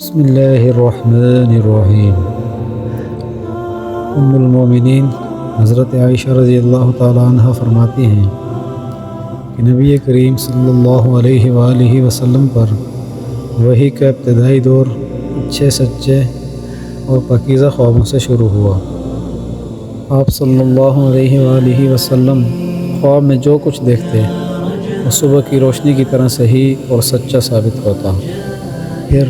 بسم اللہ الرحمن الرحیم۔ ام المومنین حضرت عائشہ رضی اللہ تعالیٰ عنہ فرماتی ہیں کہ نبی کریم صلی اللہ علیہ وآلہ وسلم پر وحی کا ابتدائی دور اچھے سچے اور پاکیزہ خوابوں سے شروع ہوا۔ آپ صلی اللہ علیہ وآلہ وسلم خواب میں جو کچھ دیکھتے وہ صبح کی روشنی کی طرح صحیح اور سچا ثابت ہوتا۔ پھر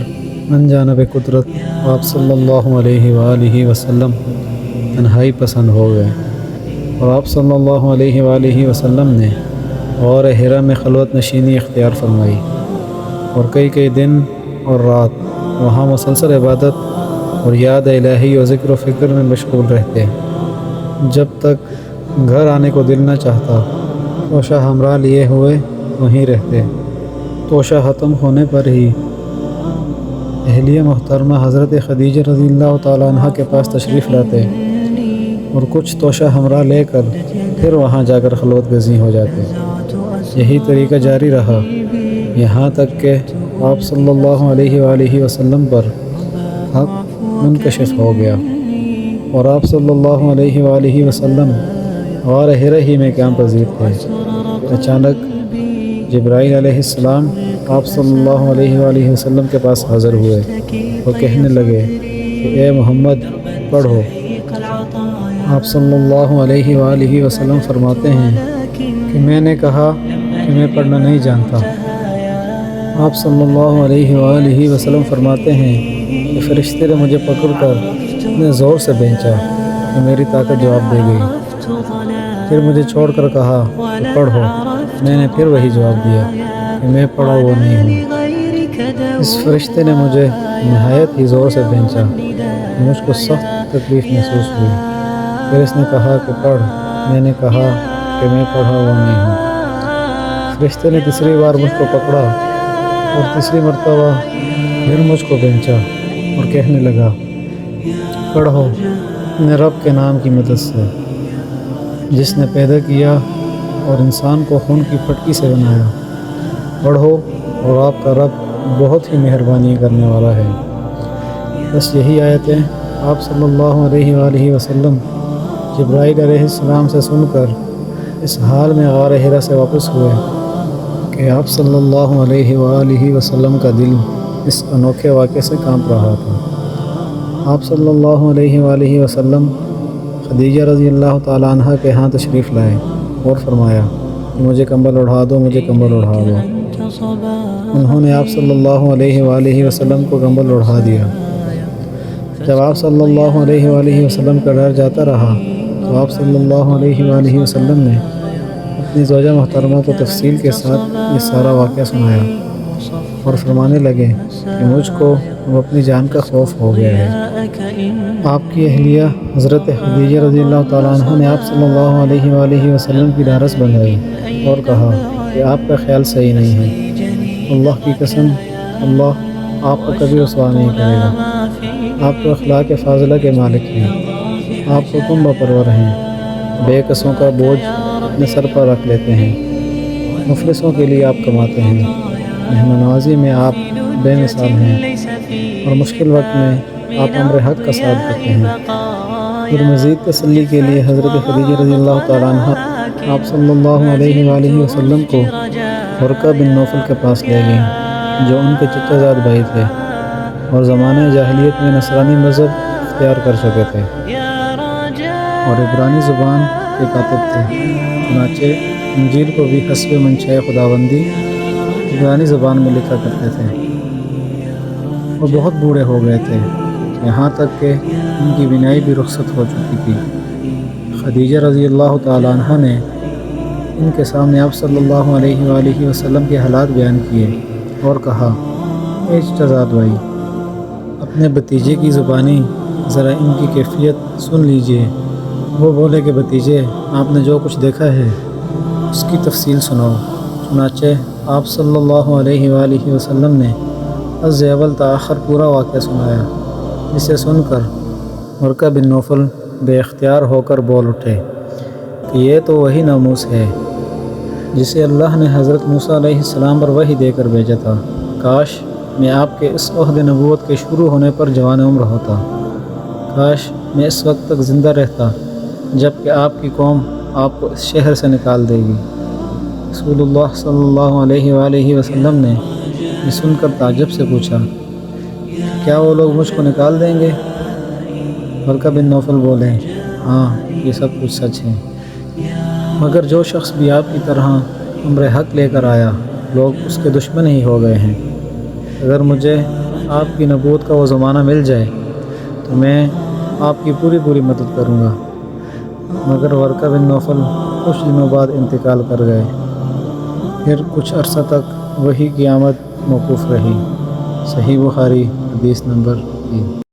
من جانب قدرت آپ صلی اللہ علیہ وآلہ وسلم تنہائی پسند ہو گئے اور آپ صلی اللہ علیہ وآلہ وسلم نے غار حرا میں خلوت نشینی اختیار فرمائی اور کئی دن اور رات وہاں مسلسل عبادت اور یاد الہی و ذکر و فکر میں مشغول رہتے، جب تک گھر آنے کو دل نہ چاہتا۔ توشہ ہمراہ لیے ہوئے وہیں رہتے۔ توشہ ختم ہونے پر ہی اہلیہ محترمہ حضرت خدیجہ رضی اللہ تعالیٰ عنہ کے پاس تشریف لاتے اور کچھ توشہ ہمراہ لے کر پھر وہاں جا کر خلوت گزیں ہو جاتے۔ یہی طریقہ جاری رہا یہاں تک کہ آپ صلی اللہ علیہ وآلہ وسلم پر حق منکشف ہو گیا اور آپ صلی اللہ علیہ وآلہ وسلم غار حرا ہی میں قیام پذیر تھے۔ اچانک جبرائیل علیہ السلام آپ صلی اللہ علیہ وآلہ وسلم کے پاس حاضر ہوئے اور کہنے لگے کہ اے محمد پڑھو۔ آپ صلی اللہ علیہ وآلہ وسلم فرماتے ہیں کہ میں نے کہا کہ میں پڑھنا نہیں جانتا۔ آپ صلی اللہ علیہ وآلہ وسلم فرماتے ہیں کہ فرشتے نے مجھے پکڑ کر اتنے زور سے بھینچا کہ میری طاقت جواب دے گئی۔ پھر مجھے چھوڑ کر کہا کہ پڑھو۔ میں نے پھر وہی جواب دیا کہ میں پڑھا ہوا نہیں ہوں۔ اس فرشتے نے مجھے نہایت ہی زور سے بھینچا، مجھ کو سخت تکلیف محسوس ہوئی۔ پھر اس نے کہا کہ پڑھ۔ میں نے کہا کہ میں پڑھا ہوا نہیں ہوں۔ فرشتے نے تیسری بار مجھ کو پکڑا اور تیسری مرتبہ پھر مجھ کو بھینچا اور کہنے لگا پڑھو اپنے رب کے نام کی مدد سے، جس نے پیدا کیا اور انسان کو خون کی پھٹکی سے بنایا۔ پڑھو اور آپ کا رب بہت ہی مہربانی کرنے والا ہے۔ بس یہی آیتیں آپ صلی اللہ علیہ وآلہ وسلم جبرائیل علیہ السلام سے سن کر اس حال میں غار حرا سے واپس ہوئے کہ آپ صلی اللہ علیہ وآلہ وسلم کا دل اس انوکھے واقعے سے کانپ رہا تھا۔ آپ صلی اللہ علیہ وآلہ وسلم خدیجہ رضی اللہ تعالیٰ عنہ کے ہاں تشریف لائے اور فرمایا کہ مجھے کمبل اڑھا دو، مجھے کمبل اڑھا دو۔ انہوں نے آپ صلی اللہ علیہ وآلہ وسلم کو کمبل اڑھا دیا۔ جب آپ صلی اللہ علیہ وآلہ وسلم کا ڈر جاتا رہا تو آپ صلی اللہ علیہ وآلہ وسلم نے اپنی زوجہ محترمہ کو تفصیل کے ساتھ یہ سارا واقعہ سنایا اور فرمانے لگے کہ مجھ کو اب اپنی جان کا خوف ہو گیا ہے۔ آپ کی اہلیہ حضرت خدیجہ رضی اللہ تعالیٰ عنہ نے آپ صلی اللہ علیہ وآلہ وسلم کی ڈھارس بندھائی اور کہا کہ آپ کا خیال صحیح نہیں ہے۔ اللہ کی قسم، اللہ آپ کو کبھی رسوا نہیں کرے گا۔ آپ تو اخلاق فاضلہ کے مالک ہیں، آپ حکم پرور ہیں، بے کسوں کا بوجھ اپنے سر پر رکھ لیتے ہیں، مفلسوں کے لیے آپ کماتے ہیں، مہمان نوازی میں آپ بے مثال ہیں اور مشکل وقت میں آپ امر حق کا ساتھ دیتے ہیں۔ پھر مزید تسلی کے لیے حضرت خدیجہ رضی اللہ تعالیٰ عنہ آپ صلی اللہ علیہ وآلہ وسلم کو ورقہ بن نوفل کے پاس لے گئیں، جو ان کے چچا زاد بھائی تھے اور زمانہ جاہلیت میں نصرانی مذہب اختیار کر چکے تھے اور عبرانی زبان کے کاتب تھے۔ چنانچہ انجیل کو بھی حسب منشاء خداوندی عبرانی زبان میں لکھا کرتے تھے۔ وہ بہت بوڑھے ہو گئے تھے، یہاں تک کہ ان کی بینائی بھی رخصت ہو چکی تھی۔ خدیجہ رضی اللہ تعالیٰ عنہ نے ان کے سامنے آپ صلی اللہ علیہ وآلہ وسلم کے حالات بیان کیے اور کہا اے چچا زاد بھائی، اپنے بھتیجے کی زبانی ذرا ان کی کیفیت سن لیجئے۔ وہ بولے کہ بھتیجے، آپ نے جو کچھ دیکھا ہے اس کی تفصیل سناؤ۔ چنانچہ آپ صلی اللہ علیہ وآلہ وسلم نے از اول تا آخر پورا واقعہ سنایا، جسے سن کر ورقہ بن نوفل بے اختیار ہو کر بول اٹھے کہ یہ تو وہی ناموس ہے جسے اللہ نے حضرت موسیٰ علیہ السلام پر وحی دے کر بھیجا تھا۔ کاش میں آپ کے اس عہد نبوت کے شروع ہونے پر جوان عمر ہوتا۔ کاش میں اس وقت تک زندہ رہتا جب کہ آپ کی قوم آپ کو اس شہر سے نکال دے گی۔ رسول اللہ صلی اللہ علیہ وآلہ وسلم نے یہ سن کر تعجب سے پوچھا، کیا وہ لوگ مجھ کو نکال دیں گے؟ ورقہ بن نوفل بولے، ہاں یہ سب کچھ سچ ہے، مگر جو شخص بھی آپ کی طرح امر حق لے کر آیا لوگ اس کے دشمن ہی ہو گئے ہیں۔ اگر مجھے آپ کی نبوت کا وہ زمانہ مل جائے تو میں آپ کی پوری مدد کروں گا، مگر ورقہ بن نوفل کچھ دنوں بعد انتقال کر گئے۔ پھر کچھ عرصہ تک وحی کی آمد موقوف رہی۔ صحیح بخاری حدیث نمبر 3۔